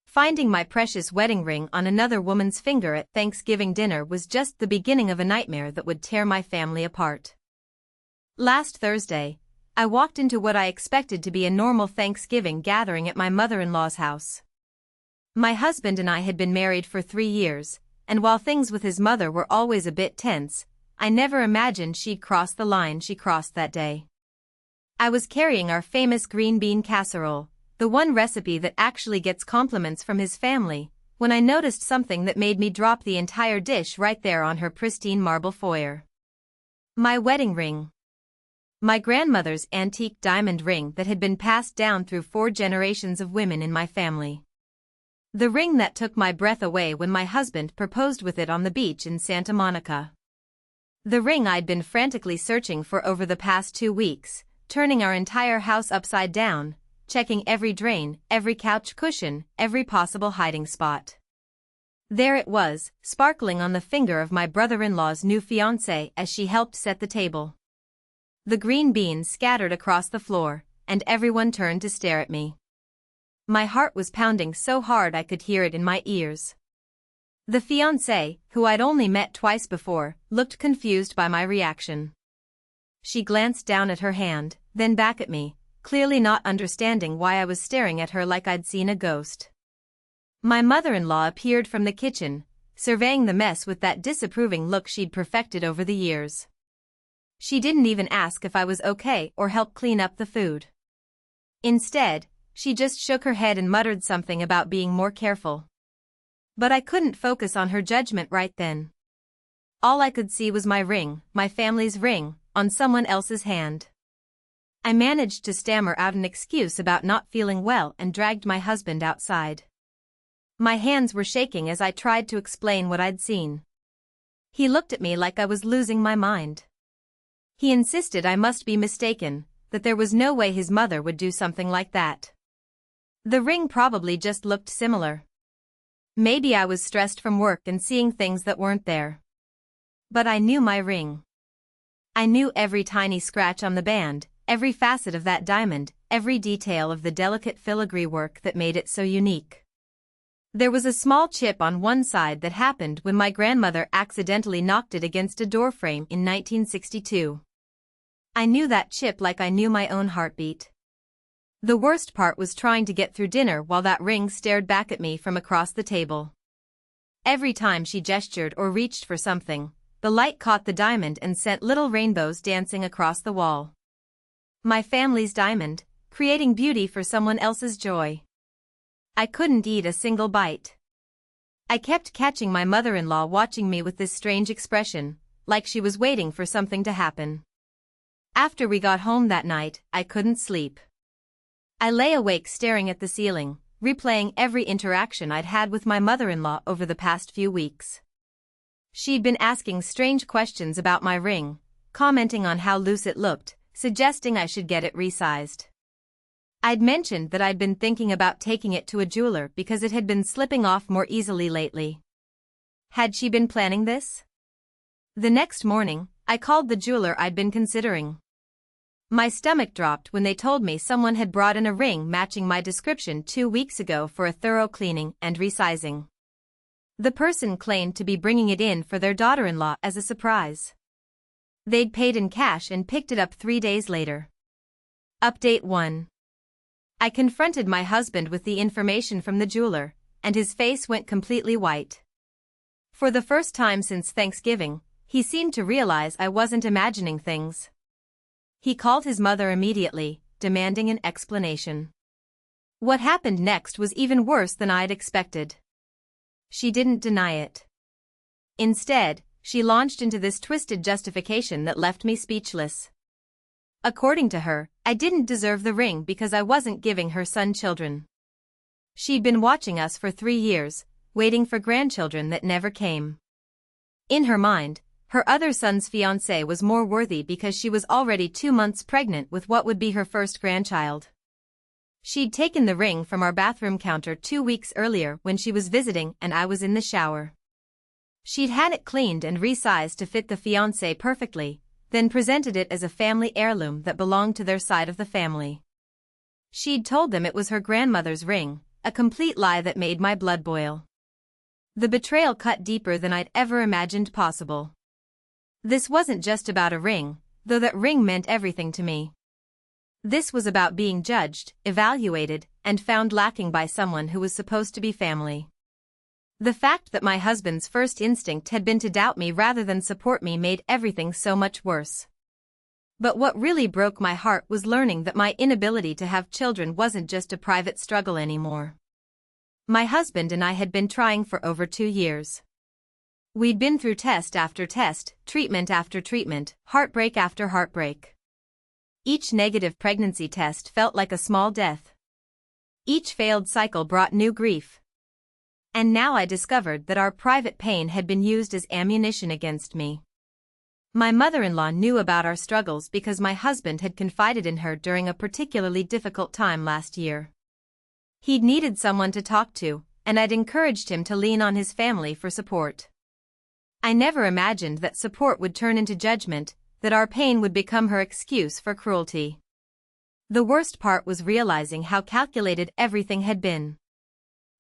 Finding my precious wedding ring on another woman's finger at Thanksgiving dinner was just the beginning of a nightmare that would tear my family apart. Last Thursday, I walked into what I expected to be a normal Thanksgiving gathering at my mother-in-law's house. My husband and I had been married for 3 years, and while things with his mother were always a bit tense, I never imagined she'd cross the line she crossed that day. I was carrying our famous green bean casserole, the one recipe that actually gets compliments from his family, when I noticed something that made me drop the entire dish right there on her pristine marble foyer. My wedding ring. My grandmother's antique diamond ring that had been passed down through 4 generations of women in my family. The ring that took my breath away when my husband proposed with it on the beach in Santa Monica. The ring I'd been frantically searching for over the past 2 weeks, turning our entire house upside down, checking every drain, every couch cushion, every possible hiding spot. There it was, sparkling on the finger of my brother-in-law's new fiancée as she helped set the table. The green beans scattered across the floor, and everyone turned to stare at me. My heart was pounding so hard I could hear it in my ears. The fiancée, who I'd only met twice before, looked confused by my reaction. She glanced down at her hand, then back at me, clearly not understanding why I was staring at her like I'd seen a ghost. My mother-in-law appeared from the kitchen, surveying the mess with that disapproving look she'd perfected over the years. She didn't even ask if I was okay or help clean up the food. Instead, she just shook her head and muttered something about being more careful. But I couldn't focus on her judgment right then. All I could see was my ring, my family's ring, on someone else's hand. I managed to stammer out an excuse about not feeling well and dragged my husband outside. My hands were shaking as I tried to explain what I'd seen. He looked at me like I was losing my mind. He insisted I must be mistaken, that there was no way his mother would do something like that. The ring probably just looked similar. Maybe I was stressed from work and seeing things that weren't there. But I knew my ring. I knew every tiny scratch on the band, every facet of that diamond, every detail of the delicate filigree work that made it so unique. There was a small chip on one side that happened when my grandmother accidentally knocked it against a doorframe in 1962. I knew that chip like I knew my own heartbeat. The worst part was trying to get through dinner while that ring stared back at me from across the table. Every time she gestured or reached for something, the light caught the diamond and sent little rainbows dancing across the wall. My family's diamond, creating beauty for someone else's joy. I couldn't eat a single bite. I kept catching my mother-in-law watching me with this strange expression, like she was waiting for something to happen. After we got home that night, I couldn't sleep. I lay awake staring at the ceiling, replaying every interaction I'd had with my mother-in-law over the past few weeks. She'd been asking strange questions about my ring, commenting on how loose it looked, suggesting I should get it resized. I'd mentioned that I'd been thinking about taking it to a jeweler because it had been slipping off more easily lately. Had she been planning this? The next morning, I called the jeweler I'd been considering. My stomach dropped when they told me someone had brought in a ring matching my description 2 weeks ago for a thorough cleaning and resizing. The person claimed to be bringing it in for their daughter-in-law as a surprise. They'd paid in cash and picked it up 3 days later. Update 1. I confronted my husband with the information from the jeweler, and his face went completely white. For the first time since Thanksgiving, he seemed to realize I wasn't imagining things. He called his mother immediately, demanding an explanation. What happened next was even worse than I'd expected. She didn't deny it. Instead, she launched into this twisted justification that left me speechless. According to her, I didn't deserve the ring because I wasn't giving her son children. She'd been watching us for 3 years, waiting for grandchildren that never came. In her mind, her other son's fiancé was more worthy because she was already 2 months pregnant with what would be her first grandchild. She'd taken the ring from our bathroom counter 2 weeks earlier when she was visiting and I was in the shower. She'd had it cleaned and resized to fit the fiancé perfectly, then presented it as a family heirloom that belonged to their side of the family. She'd told them it was her grandmother's ring, a complete lie that made my blood boil. The betrayal cut deeper than I'd ever imagined possible. This wasn't just about a ring, though that ring meant everything to me. This was about being judged, evaluated, and found lacking by someone who was supposed to be family. The fact that my husband's first instinct had been to doubt me rather than support me made everything so much worse. But what really broke my heart was learning that my inability to have children wasn't just a private struggle anymore. My husband and I had been trying for over 2 years. We'd been through test after test, treatment after treatment, heartbreak after heartbreak. Each negative pregnancy test felt like a small death. Each failed cycle brought new grief. And now I discovered that our private pain had been used as ammunition against me. My mother-in-law knew about our struggles because my husband had confided in her during a particularly difficult time last year. He'd needed someone to talk to, and I'd encouraged him to lean on his family for support. I never imagined that support would turn into judgment, that our pain would become her excuse for cruelty. The worst part was realizing how calculated everything had been.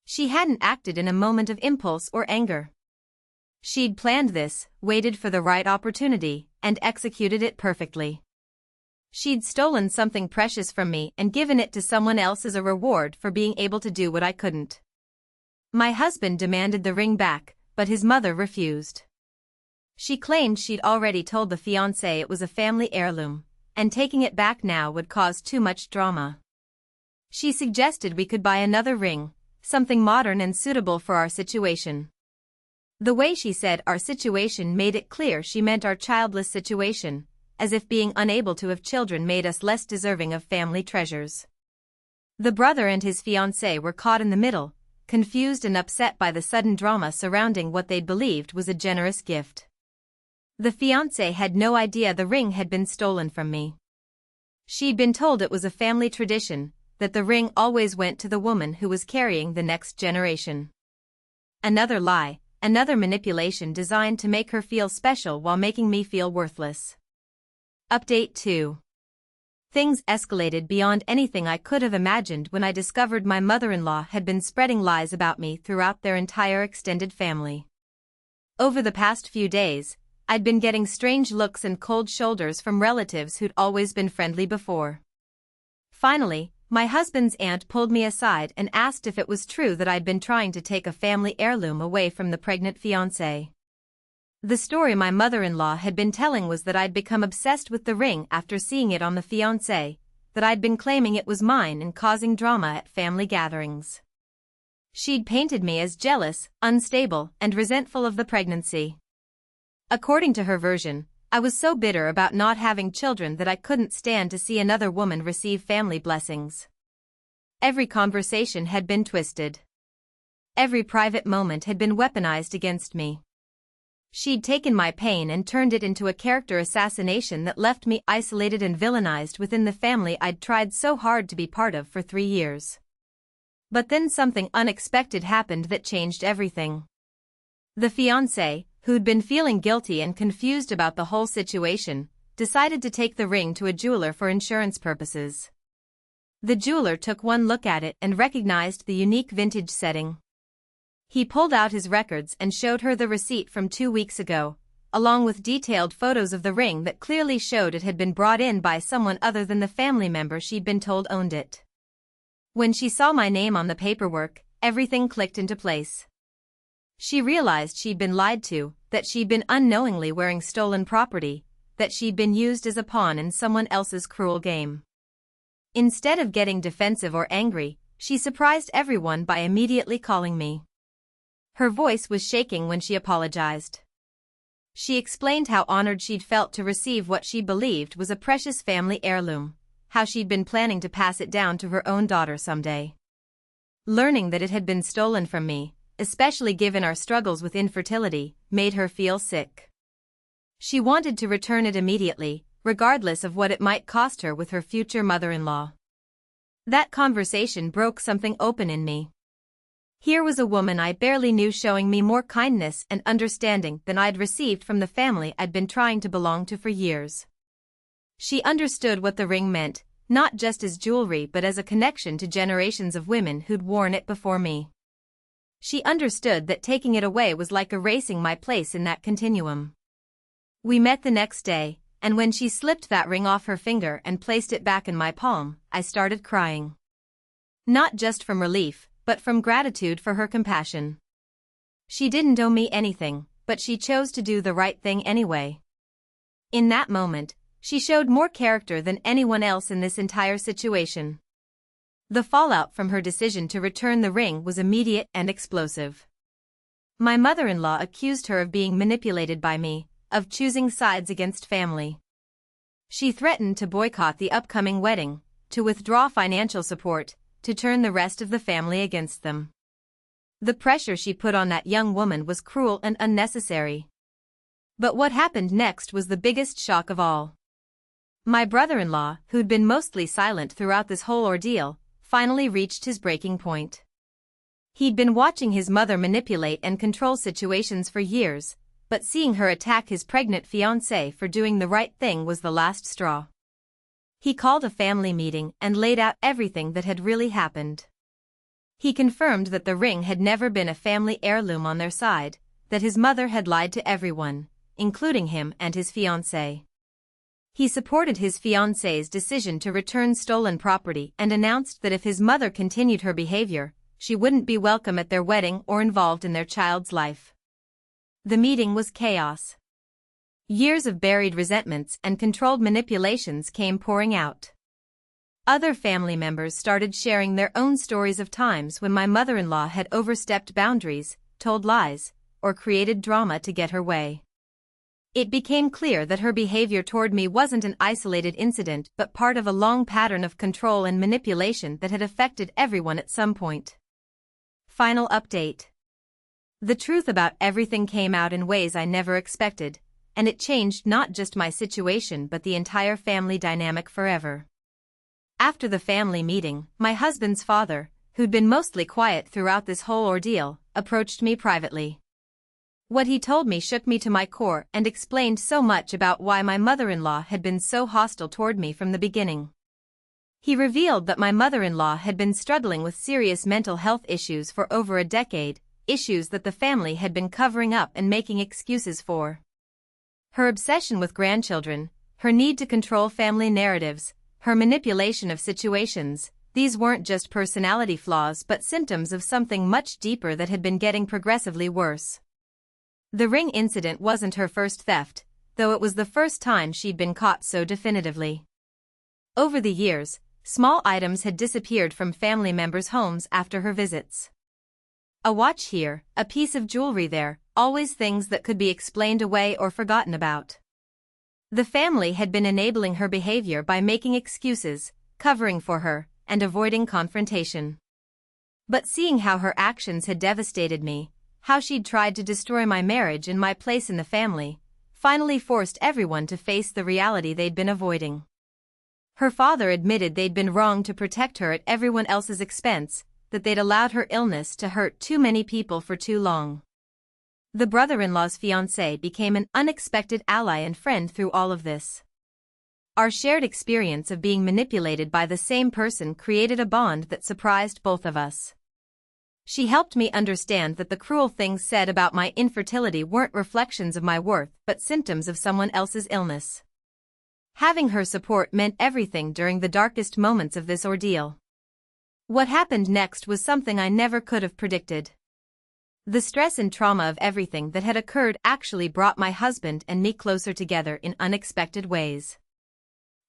She hadn't acted in a moment of impulse or anger. She'd planned this, waited for the right opportunity, and executed it perfectly. She'd stolen something precious from me and given it to someone else as a reward for being able to do what I couldn't. My husband demanded the ring back, but his mother refused. She claimed she'd already told the fiancé it was a family heirloom, and taking it back now would cause too much drama. She suggested we could buy another ring, something modern and suitable for our situation. The way she said our situation made it clear she meant our childless situation, as if being unable to have children made us less deserving of family treasures. The brother and his fiancée were caught in the middle, confused and upset by the sudden drama surrounding what they'd believed was a generous gift. The fiancée had no idea the ring had been stolen from me. She'd been told it was a family tradition, that the ring always went to the woman who was carrying the next generation. Another lie, another manipulation designed to make her feel special while making me feel worthless. Update 2. Things escalated beyond anything I could have imagined when I discovered my mother-in-law had been spreading lies about me throughout their entire extended family. Over the past few days, I'd been getting strange looks and cold shoulders from relatives who'd always been friendly before. Finally, my husband's aunt pulled me aside and asked if it was true that I'd been trying to take a family heirloom away from the pregnant fiancé. The story my mother-in-law had been telling was that I'd become obsessed with the ring after seeing it on the fiancé, that I'd been claiming it was mine and causing drama at family gatherings. She'd painted me as jealous, unstable, and resentful of the pregnancy. According to her version, I was so bitter about not having children that I couldn't stand to see another woman receive family blessings. Every conversation had been twisted. Every private moment had been weaponized against me. She'd taken my pain and turned it into a character assassination that left me isolated and villainized within the family I'd tried so hard to be part of for 3 years. But then something unexpected happened that changed everything. The fiancé, who'd been feeling guilty and confused about the whole situation, decided to take the ring to a jeweler for insurance purposes. The jeweler took one look at it and recognized the unique vintage setting. He pulled out his records and showed her the receipt from 2 weeks ago, along with detailed photos of the ring that clearly showed it had been brought in by someone other than the family member she'd been told owned it. When she saw my name on the paperwork, everything clicked into place. She realized she'd been lied to, that she'd been unknowingly wearing stolen property, that she'd been used as a pawn in someone else's cruel game. Instead of getting defensive or angry, she surprised everyone by immediately calling me. Her voice was shaking when she apologized. She explained how honored she'd felt to receive what she believed was a precious family heirloom, how she'd been planning to pass it down to her own daughter someday. Learning that it had been stolen from me, especially given our struggles with infertility, made her feel sick. She wanted to return it immediately, regardless of what it might cost her with her future mother-in-law. That conversation broke something open in me. Here was a woman I barely knew showing me more kindness and understanding than I'd received from the family I'd been trying to belong to for years. She understood what the ring meant, not just as jewelry but as a connection to generations of women who'd worn it before me. She understood that taking it away was like erasing my place in that continuum. We met the next day, and when she slipped that ring off her finger and placed it back in my palm, I started crying. Not just from relief, but from gratitude for her compassion. She didn't owe me anything, but she chose to do the right thing anyway. In that moment, she showed more character than anyone else in this entire situation. The fallout from her decision to return the ring was immediate and explosive. My mother-in-law accused her of being manipulated by me, of choosing sides against family. She threatened to boycott the upcoming wedding, to withdraw financial support, to turn the rest of the family against them. The pressure she put on that young woman was cruel and unnecessary. But what happened next was the biggest shock of all. My brother-in-law, who'd been mostly silent throughout this whole ordeal, finally reached his breaking point. He'd been watching his mother manipulate and control situations for years, but seeing her attack his pregnant fiancée for doing the right thing was the last straw. He called a family meeting and laid out everything that had really happened. He confirmed that the ring had never been a family heirloom on their side, that his mother had lied to everyone, including him and his fiancée. He supported his fiancée's decision to return stolen property and announced that if his mother continued her behavior, she wouldn't be welcome at their wedding or involved in their child's life. The meeting was chaos. Years of buried resentments and controlled manipulations came pouring out. Other family members started sharing their own stories of times when my mother-in-law had overstepped boundaries, told lies, or created drama to get her way. It became clear that her behavior toward me wasn't an isolated incident but part of a long pattern of control and manipulation that had affected everyone at some point. Final update. The truth about everything came out in ways I never expected, and it changed not just my situation but the entire family dynamic forever. After the family meeting, my husband's father, who'd been mostly quiet throughout this whole ordeal, approached me privately. What he told me shook me to my core and explained so much about why my mother-in-law had been so hostile toward me from the beginning. He revealed that my mother-in-law had been struggling with serious mental health issues for over a decade, issues that the family had been covering up and making excuses for. Her obsession with grandchildren, her need to control family narratives, her manipulation of situations, these weren't just personality flaws but symptoms of something much deeper that had been getting progressively worse. The ring incident wasn't her first theft, though it was the first time she'd been caught so definitively. Over the years, small items had disappeared from family members' homes after her visits. A watch here, a piece of jewelry there, always things that could be explained away or forgotten about. The family had been enabling her behavior by making excuses, covering for her, and avoiding confrontation. But seeing how her actions had devastated me, how she'd tried to destroy my marriage and my place in the family, finally forced everyone to face the reality they'd been avoiding. Her father admitted they'd been wrong to protect her at everyone else's expense, that they'd allowed her illness to hurt too many people for too long. The brother-in-law's fiancée became an unexpected ally and friend through all of this. Our shared experience of being manipulated by the same person created a bond that surprised both of us. She helped me understand that the cruel things said about my infertility weren't reflections of my worth but symptoms of someone else's illness. Having her support meant everything during the darkest moments of this ordeal. What happened next was something I never could have predicted. The stress and trauma of everything that had occurred actually brought my husband and me closer together in unexpected ways.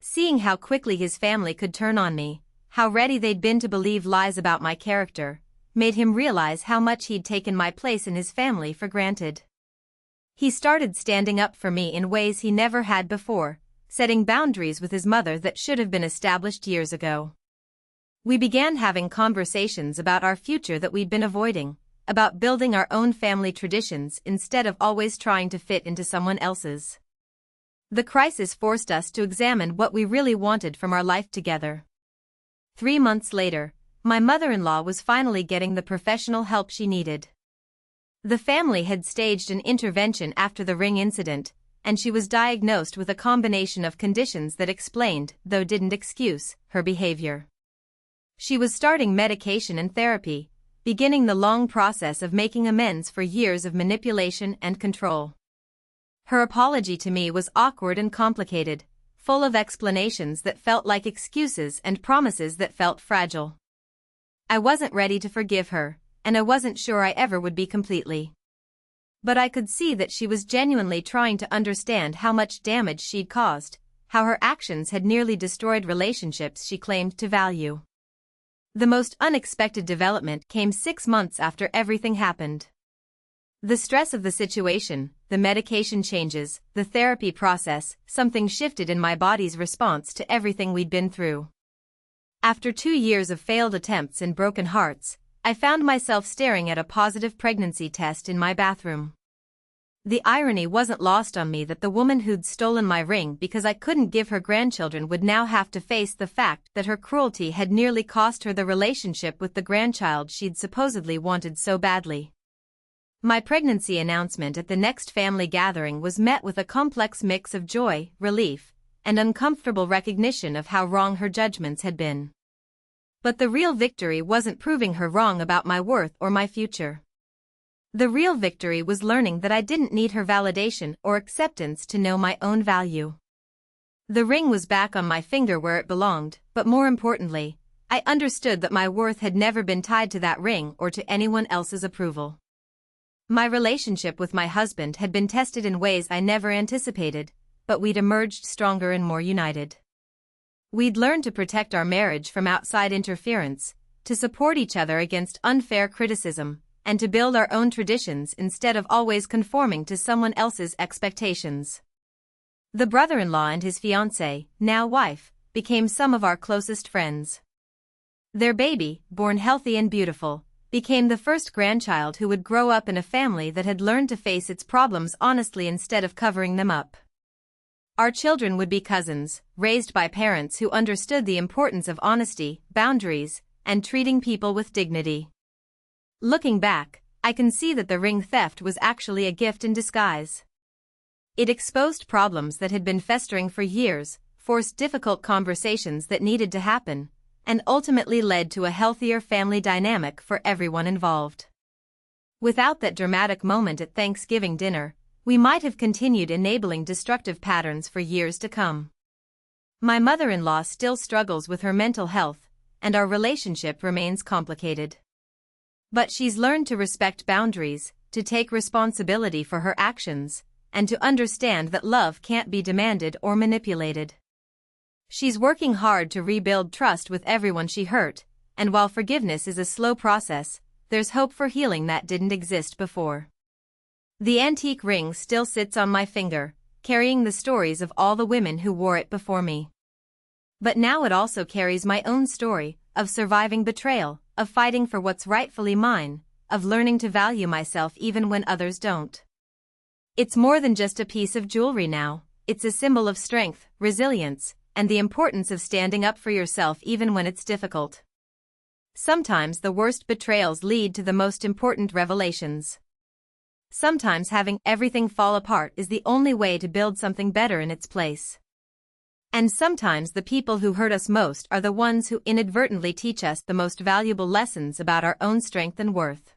Seeing how quickly his family could turn on me, how ready they'd been to believe lies about my character, made him realize how much he'd taken my place in his family for granted. He started standing up for me in ways he never had before, setting boundaries with his mother that should have been established years ago. We began having conversations about our future that we'd been avoiding, about building our own family traditions instead of always trying to fit into someone else's. The crisis forced us to examine what we really wanted from our life together. 3 months later, my mother-in-law was finally getting the professional help she needed. The family had staged an intervention after the ring incident, and she was diagnosed with a combination of conditions that explained, though didn't excuse, her behavior. She was starting medication and therapy, beginning the long process of making amends for years of manipulation and control. Her apology to me was awkward and complicated, full of explanations that felt like excuses and promises that felt fragile. I wasn't ready to forgive her, and I wasn't sure I ever would be completely. But I could see that she was genuinely trying to understand how much damage she'd caused, how her actions had nearly destroyed relationships she claimed to value. The most unexpected development came 6 months after everything happened. The stress of the situation, the medication changes, the therapy process, something shifted in my body's response to everything we'd been through. After 2 years of failed attempts and broken hearts, I found myself staring at a positive pregnancy test in my bathroom. The irony wasn't lost on me that the woman who'd stolen my ring because I couldn't give her grandchildren would now have to face the fact that her cruelty had nearly cost her the relationship with the grandchild she'd supposedly wanted so badly. My pregnancy announcement at the next family gathering was met with a complex mix of joy, relief, and uncomfortable recognition of how wrong her judgments had been. But the real victory wasn't proving her wrong about my worth or my future. The real victory was learning that I didn't need her validation or acceptance to know my own value. The ring was back on my finger where it belonged, but more importantly, I understood that my worth had never been tied to that ring or to anyone else's approval. My relationship with my husband had been tested in ways I never anticipated, but we'd emerged stronger and more united. We'd learned to protect our marriage from outside interference, to support each other against unfair criticism, and to build our own traditions instead of always conforming to someone else's expectations. The brother-in-law and his fiancée, now wife, became some of our closest friends. Their baby, born healthy and beautiful, became the first grandchild who would grow up in a family that had learned to face its problems honestly instead of covering them up. Our children would be cousins, raised by parents who understood the importance of honesty, boundaries, and treating people with dignity. Looking back, I can see that the ring theft was actually a gift in disguise. It exposed problems that had been festering for years, forced difficult conversations that needed to happen, and ultimately led to a healthier family dynamic for everyone involved. Without that dramatic moment at Thanksgiving dinner, we might have continued enabling destructive patterns for years to come. My mother-in-law still struggles with her mental health, and our relationship remains complicated. But she's learned to respect boundaries, to take responsibility for her actions, and to understand that love can't be demanded or manipulated. She's working hard to rebuild trust with everyone she hurt, and while forgiveness is a slow process, there's hope for healing that didn't exist before. The antique ring still sits on my finger, carrying the stories of all the women who wore it before me. But now it also carries my own story, of surviving betrayal, of fighting for what's rightfully mine, of learning to value myself even when others don't. It's more than just a piece of jewelry now, it's a symbol of strength, resilience, and the importance of standing up for yourself even when it's difficult. Sometimes the worst betrayals lead to the most important revelations. Sometimes having everything fall apart is the only way to build something better in its place. And sometimes the people who hurt us most are the ones who inadvertently teach us the most valuable lessons about our own strength and worth.